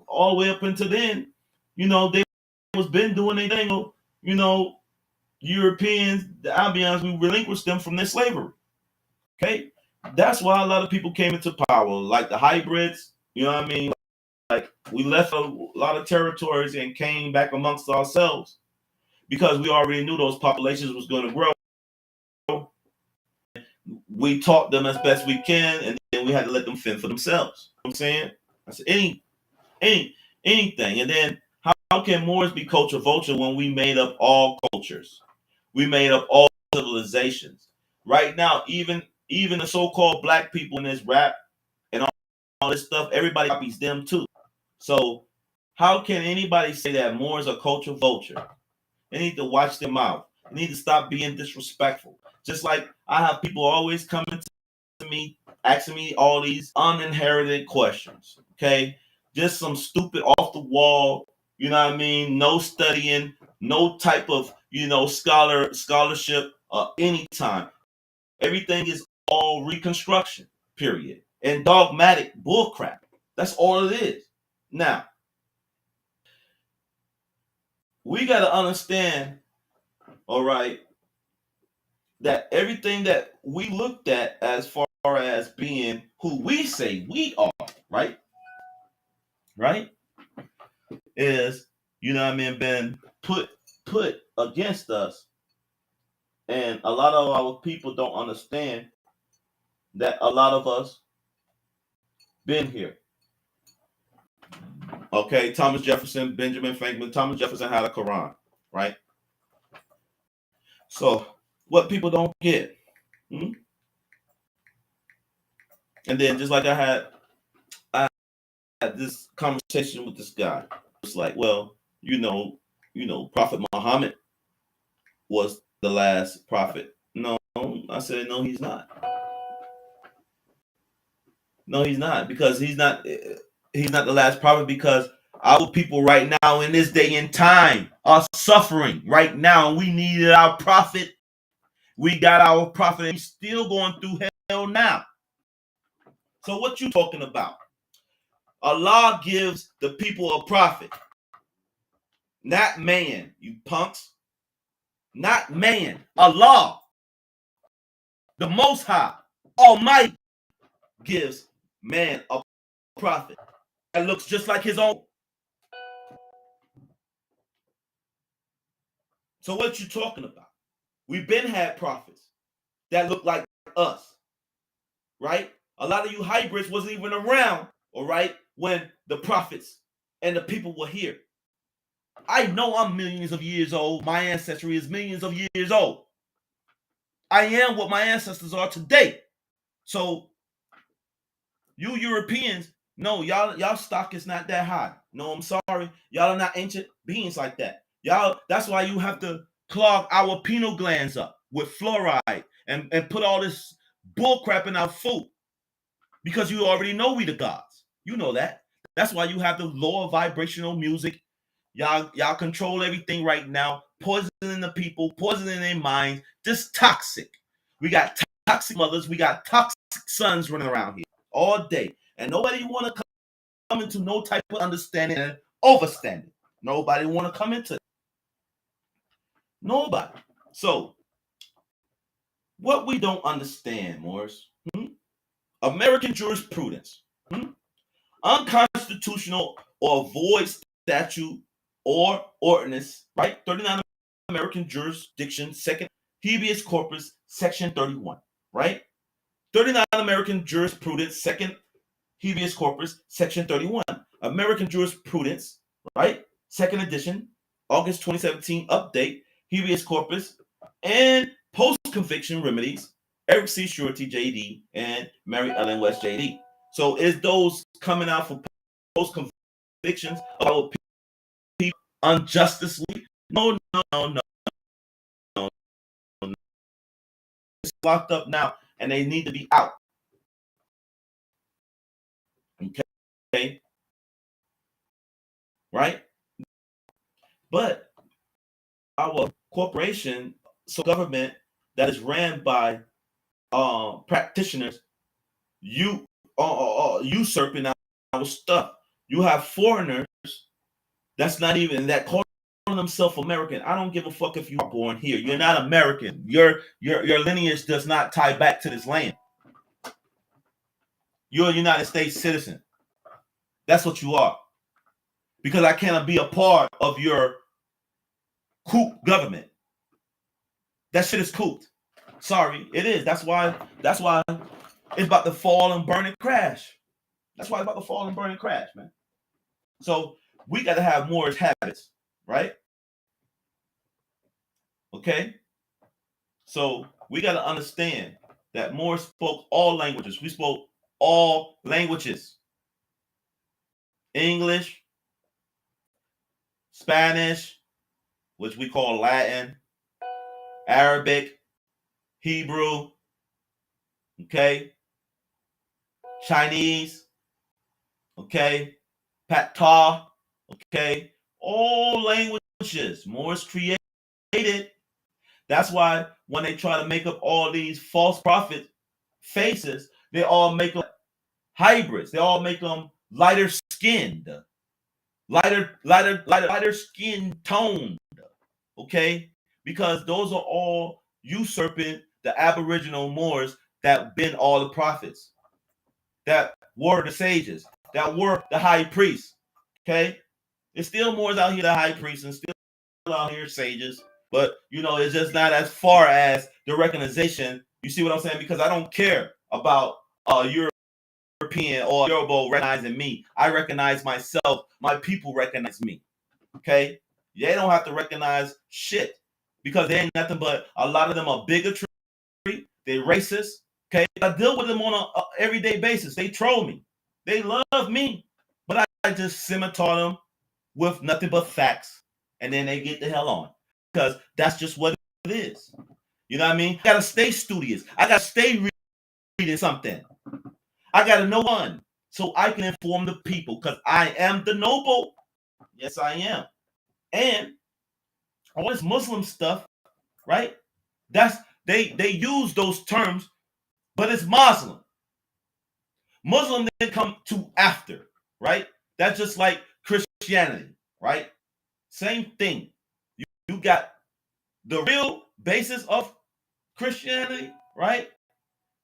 All the way up into then, they was been doing their thing. Europeans, the Albions, we relinquished them from their slavery. Okay, that's why a lot of people came into power, like the hybrids. You know what I mean? Like we left a lot of territories and came back amongst ourselves because we already knew those populations was going to grow. We taught them as best we can, and then we had to let them fend for themselves. You know what I'm saying? That's anything. And then how can Moors be culture vulture when we made up all cultures? We made up all civilizations. Right now, even the so-called black people in this rap and all this stuff, everybody copies them too. So how can anybody say that Moors are culture vulture? They need to watch their mouth. They need to stop being disrespectful. Just like I have people always coming to me, asking me all these uninherited questions. Okay. Just some stupid off the wall, you know what I mean? No studying, no type of, scholarship any time. Everything is all reconstruction, period. And dogmatic bullcrap. That's all it is. Now, we got to understand, all right, that everything that we looked at as far as being who we say we are, right? Right? Is, been put against us. And a lot of our people don't understand that a lot of us been here. Okay, Thomas Jefferson, Benjamin Franklin, Thomas Jefferson had a Quran, right? So what people don't get. And then just like I had this conversation with this guy. It's like, well, Prophet Muhammad was the last prophet. No, I said, no, he's not. No, he's not, because he's not the last prophet, because our people right now in this day and time are suffering right now. We needed our prophet. We got our prophet, and he's still going through hell now. So what you talking about? Allah gives the people a prophet, not man, you punks. Not man. Allah, the Most High, Almighty, gives man a prophet that looks just like his own. So what you talking about? We've been had prophets that look like us, right? A lot of you hybrids wasn't even around, all right, when the prophets and the people were here. I know I'm millions of years old. My ancestry is millions of years old. I am what my ancestors are today. So you Europeans, no, y'all stock is not that high. No, I'm sorry. Y'all are not ancient beings like that. Y'all, that's why you have to clog our pineal glands up with fluoride and put all this bull crap in our food, because you already know we the gods. You know that. That's why you have the lower vibrational music. Y'all control everything right now, poisoning the people, poisoning their minds, just toxic. We got toxic mothers, we got toxic sons running around here all day, and nobody want to come into no type of understanding and overstanding. Nobody want to come into it. Nobody. So what we don't understand, Morris, American jurisprudence, unconstitutional or void statute or ordinance, right? 39 American jurisdiction, second habeas corpus, section 31, right? 39 American jurisprudence, second habeas corpus, section 31. American jurisprudence, right? Second edition, August 2017 update, habeas corpus, and post-conviction remedies, Eric C. Shorty, JD, and Mary Ellen West, JD. So is those coming out for post-convictions about people unjustly? No. It's locked up now, and they need to be out. Okay? Right? But our corporation, so government that is ran by practitioners, usurping our stuff. You have foreigners that's not even that calling themselves American. I don't give a fuck if you are born here. You're not American. Your lineage does not tie back to this land. You're a United States citizen. That's what you are. Because I cannot be a part of your coup government. That shit is cooked. Sorry, it is. That's why it's about to fall and burn and crash. That's why it's about to fall and burn and crash, man. So we got to have moorish habits, right? Okay? So we got to understand that Moors spoke all languages. We spoke all languages. English, Spanish, which we call Latin, Arabic, Hebrew, okay, Chinese, okay, Patois, okay, all languages Moors created. That's why when they try to make up all these false prophet faces, they all make them hybrids. They all make them lighter skinned, lighter skin toned, okay, because those are all usurping the Aboriginal Moors that been all the prophets, that were the sages, that were the high priests. Okay, there's still Moors out here, the high priests, and still out here sages, but it's just not as far as the recognition. You see what I'm saying? Because I don't care about European or Yoruba recognizing me. I recognize myself. My people recognize me. Okay, they don't have to recognize shit, because they ain't nothing but, a lot of them are bigotry. They racist. Okay, I deal with them on a everyday basis. They troll me. They love me, but I just scimitar them with nothing but facts, and then they get the hell on, because that's just what it is. You know what I mean? I gotta stay studious. I gotta stay reading something. I gotta know one so I can inform the people because I am the noble. Yes, I am. And all this Muslim stuff, right? That's they use those terms, but it's Muslim. Muslim then come to after, right? That's just like Christianity, right? Same thing. You got the real basis of Christianity, right?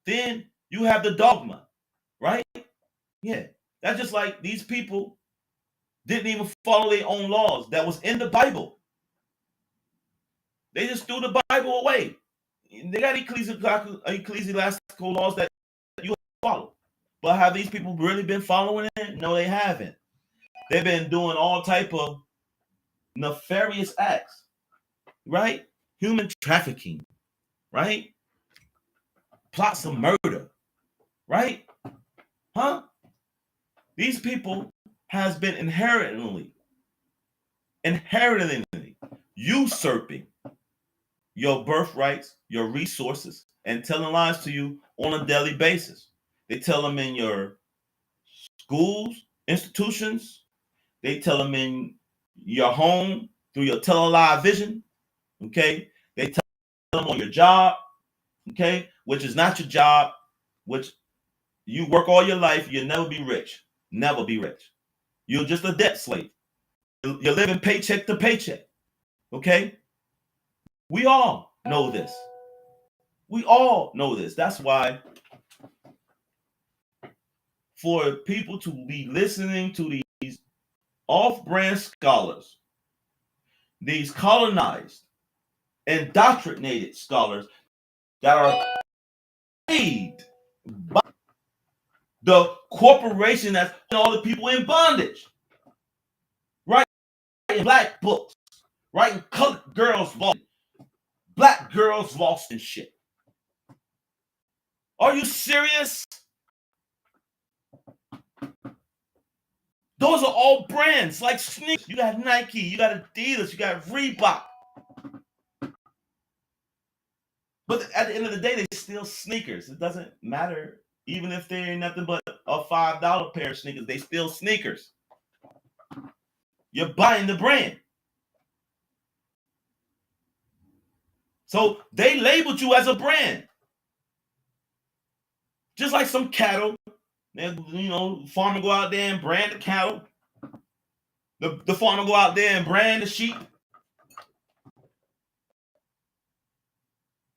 Then you have the dogma, right? Yeah. That's just like these people didn't even follow their own laws that was in the Bible. They just threw the Bible away. They got ecclesiastical laws that you follow. But have these people really been following it? No, they haven't. They've been doing all type of nefarious acts, right? Human trafficking, right? Plots of murder, right? Huh? These people has been inherently usurping your birthrights, your resources, and telling lies to you on a daily basis. They tell them in your schools, institutions. They tell them in your home through your tele-live vision. Okay. They tell them on your job. Okay. Which is not your job, which you work all your life. You'll never be rich. Never be rich. You're just a debt slave. You're living paycheck to paycheck. Okay. We all know this. We all know this. That's why for people to be listening to these off-brand scholars, these colonized, indoctrinated scholars that are paid by the corporation that's all the people in bondage, writing black books, writing colored girls lost, black girls lost and shit. Are you serious? Those are all brands like sneakers. You got Nike, you got Adidas, you got Reebok. But at the end of the day, they're still sneakers. It doesn't matter. Even if they ain't nothing but a $5 pair of sneakers, they still sneakers. You're buying the brand. So they labeled you as a brand. Just like some cattle. Farmer go out there and brand the cattle. The farmer go out there and brand the sheep.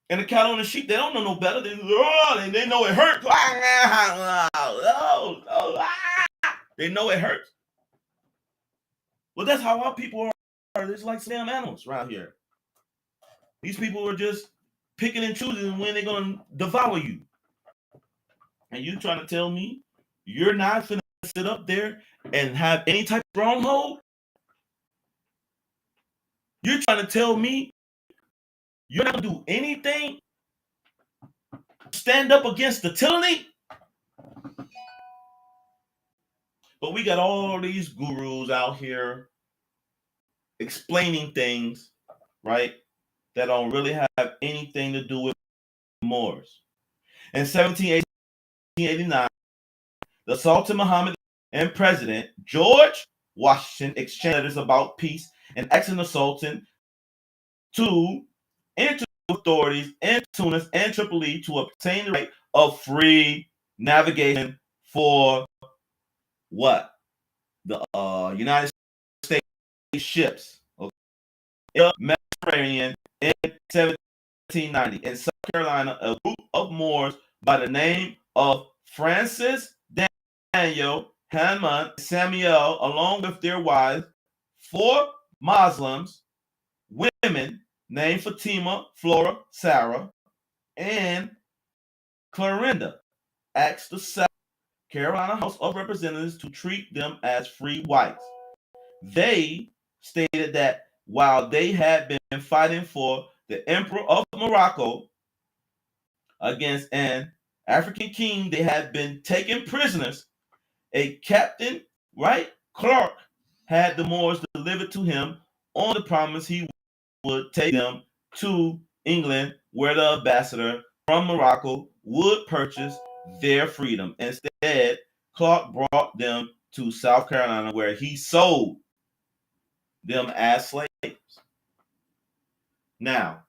And the cattle and the sheep, they don't know no better. They know it hurts. They know it hurts. Well, that's how our people are. It's like damn animals around here. These people are just picking and choosing when they're going to devour you. And you trying to tell me you're not going to sit up there and have any type of stronghold? You're trying to tell me you're not going to do anything to stand up against the tyranny? But we got all these gurus out here explaining things, right, that don't really have anything to do with Moors. In 1789, the Sultan Muhammad and President George Washington exchanged letters about peace and asking the Sultan to enter authorities in Tunis and Tripoli to obtain the right of free navigation for what? The United States ships. Okay. In the Mediterranean in 1790. In South Carolina, a group of Moors by the name of Francis, Daniel, Hammond, Samuel, along with their wives, 4 Muslims, women named Fatima, Flora, Sarah, and Clorinda, asked the South Carolina House of Representatives to treat them as free whites. They stated that while they had been fighting for the Emperor of Morocco against an African king, they had been taken prisoners. A captain, right, Clark, had the Moors delivered to him on the promise he would take them to England, where the ambassador from Morocco would purchase their freedom. Instead, Clark brought them to South Carolina, where he sold them as slaves. Now,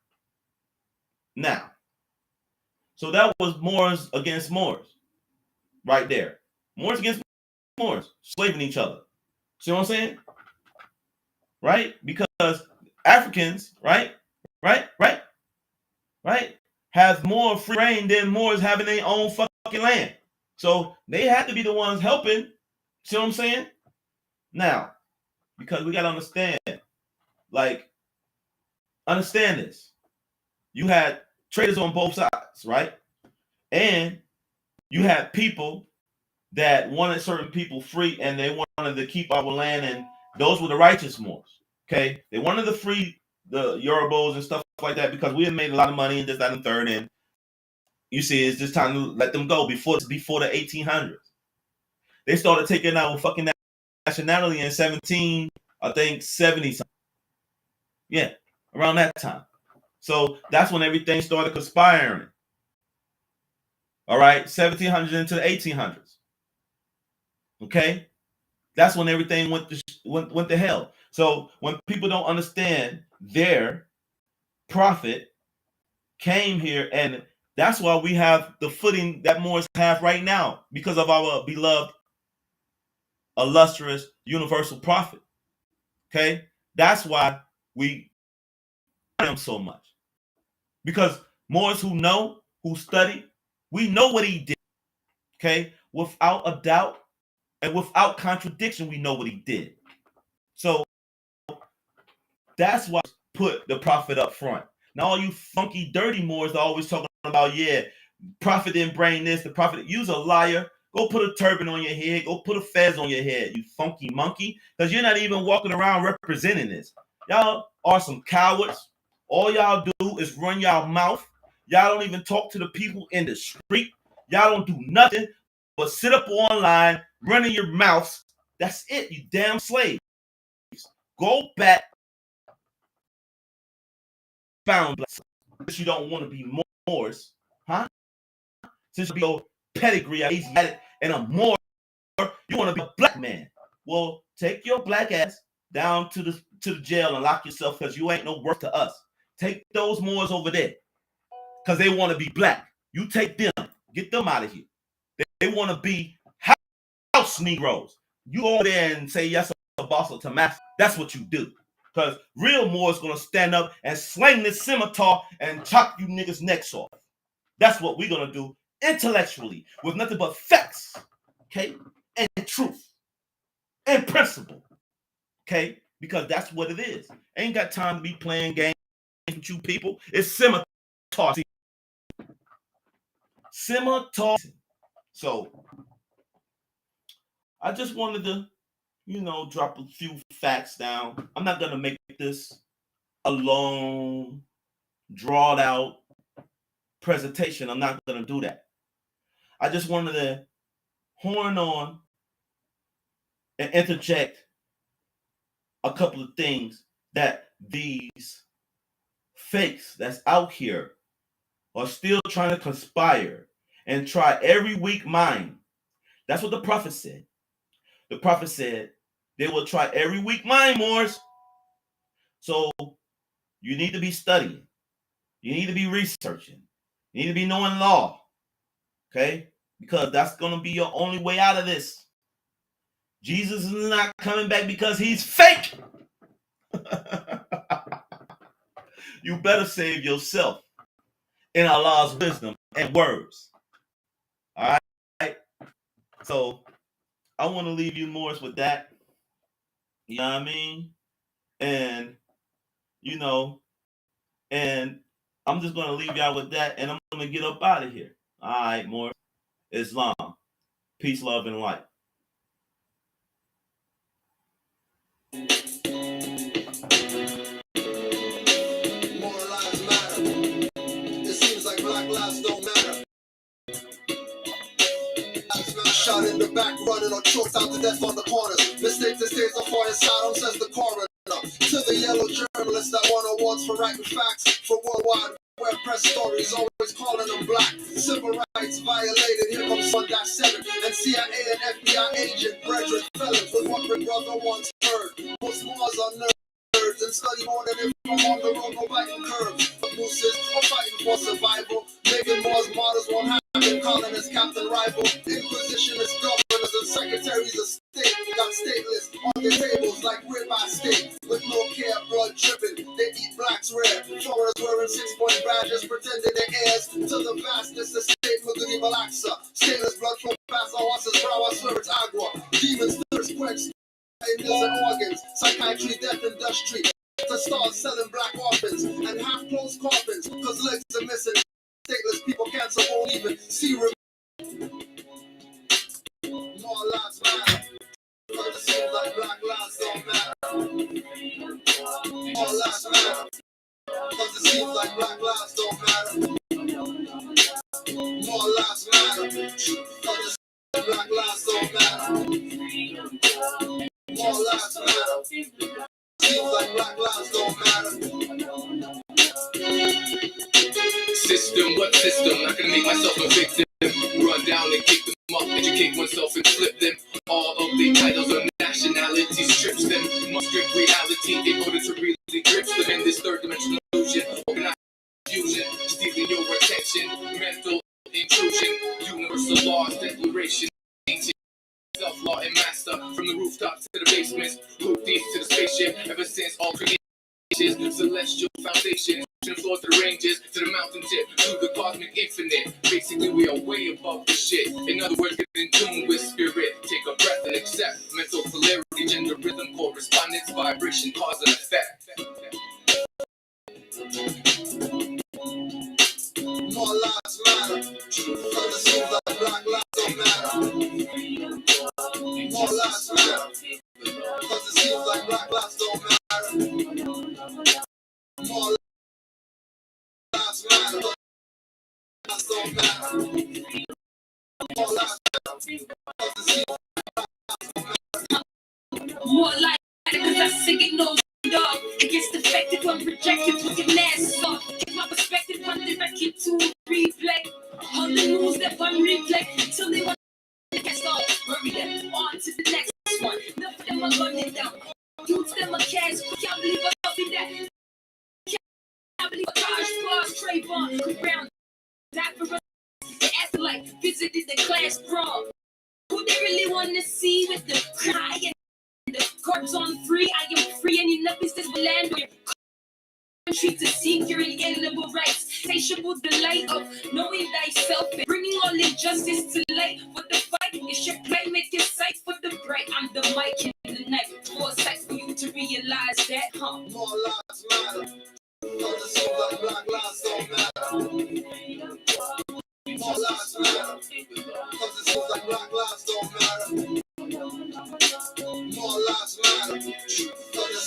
so that was Moors against Moors, right there. Moors against Moors, slaving each other. See what I'm saying? Right? Because Africans, right, have more free reign than Moors having their own fucking land. So they had to be the ones helping. See what I'm saying? Now, because we gotta understand, like, understand this. You had traders on both sides, right? And you had people that wanted certain people free, and they wanted to keep our land, and those were the righteous Moors. Okay, they wanted to free the Yorubas and stuff like that because we had made a lot of money and this, that, and third. And you see, it's just time to let them go before the 1800s. They started taking out fucking nationality in 17, I think 70 something. Yeah, around that time. So that's when everything started conspiring. All right, 1700s into the 1800s. Okay, that's when everything went to hell. So when people don't understand their prophet came here, and that's why we have the footing that Moors have right now because of our beloved, illustrious, universal prophet. Okay, that's why we him so much, because Moors who know, who study, we know what he did. Okay, without a doubt and without contradiction, we know what he did. So that's why I put the prophet up front. Now all you funky, dirty Moors are always talking about, yeah, prophet didn't bring this, the prophet, you's a liar. Go put a turban on your head. Go put a fez on your head, you funky monkey, because you're not even walking around representing this. Y'all are some cowards. All y'all do is run y'all mouth. Y'all don't even talk to the people in the street. Y'all don't do nothing but sit up online, running your mouths. That's it, you damn slaves. Go back. Found since you don't want to be Moors, huh? Since you be your pedigree, Asiatic, and a Moor, you want to be a black man. Well, take your black ass down to the jail and lock yourself because you ain't no worth to us. Take those Moors over there because they want to be black. You take them, get them out of here. They want to be house Negroes. You over there and say yes, a boss or to master. That's what you do. Because real Moors gonna stand up and sling this scimitar and chop you niggas' necks off. That's what we're gonna do intellectually with nothing but facts, okay, and truth and principle, okay, because that's what it is. Ain't got time to be playing games with you people. It's scimitar. Scimitar. So I just wanted to, drop a few facts down. I'm not gonna make this a long, drawn out presentation. I'm not gonna do that. I just wanted to horn on and interject a couple of things that these fakes that's out here are still trying to conspire and try every weak mind. That's what the prophet said. The prophet said they will try every weak mind, Moors. So you need to be studying. You need to be researching. You need to be knowing law. Okay? Because that's going to be your only way out of this. Jesus is not coming back because he's fake. You better save yourself in Allah's wisdom and words. All right? So I want to leave you Moors with that. You know what I mean? And, and I'm just going to leave y'all with that, and I'm going to get up out of here. All right, Moors. Islam. Peace, love, and light. More lives matter. It seems like black lives don't matter. Shot in the back, running or choked out to death on the corners. Mistakes and stays are far inside them, says the coroner. To the yellow journalists that won awards for writing facts for worldwide press stories, always calling them black. Civil rights violated, here comes 1-7. And CIA and FBI agent, brethren, felons with what my brother once heard. Most Moors are nerds and study more than if I'm on the road, no biting curbs. Abuses are fighting for survival. Making Moors martyrs won't happen, calling us captain rival. Inquisitionists, governors, and secretaries of state got stateless on their tables like ribeye steak. With no care, blood dripping, they eat blacks rare. Foreigners wearing 6-point badges, pretending they're heirs to the vastness of state Mugudi Malaxa. Stateless blood flow past our horses' brow, I swear it's agua. Demons thirst quench, angels and organs. Psychiatry, death industry. To start selling black orphans and half-closed coffins, cause legs are missing. Stateless people cancer won't even see. More lives matter. Cause it seems like black lives don't matter. More lives matter. Cause it seems like black lives don't matter. More lives matter. Cause it seems like black lives don't matter. More lives matter. Seems like black lives don't matter. System, what system? Not gonna make myself a victim. Run down and kick them up, educate oneself and flip them. All of the titles or nationalities strips them. Must drink reality in order to really grips them in this third dimensional illusion. Organized fusion, stealing your attention. Mental intrusion, universal laws, declaration. Ancient self-law and master. From the rooftops to the basements, roof deep to the spaceship. Ever since all creation, celestial foundations. Floor to the ranges, to the mountain tip, to the cosmic infinite. Basically, we are way above the shit. In other words, get in tune with spirit. Take a breath and accept mental polarity, gender, rhythm, correspondence, vibration, cause and effect. More lives matter. Cause it seems like black lives don't matter. More lives matter. Cause it seems like black lives don't matter. More lives matter. Don't matter. More lives matter. Cause it seems more like because I sing it no dog. It gets defected when rejected with your mask off. Get my perspective one directed to replay. All the news that one replay till they want to get off. Hurry them on to the next one. Enough of them are running down. Use them a cash. Can't believe I'll be that. Can't believe a Taj Squad straight on the ground. That for us. They act like visited the class prom. Who they really want to see with the cry and the cards on free? I am free and enough is this land where country to seek your inalienable rights. Insatiable delight of knowing thyself and bringing all injustice to light. What the fight is your play, make your sight for the bright. I'm the mic in the night. Foresight for you to realize that, huh? More lives matter. Cause it seems like black lives don't matter. More lives matter. Cause it seems like black lives don't matter. More lives matter. Cause it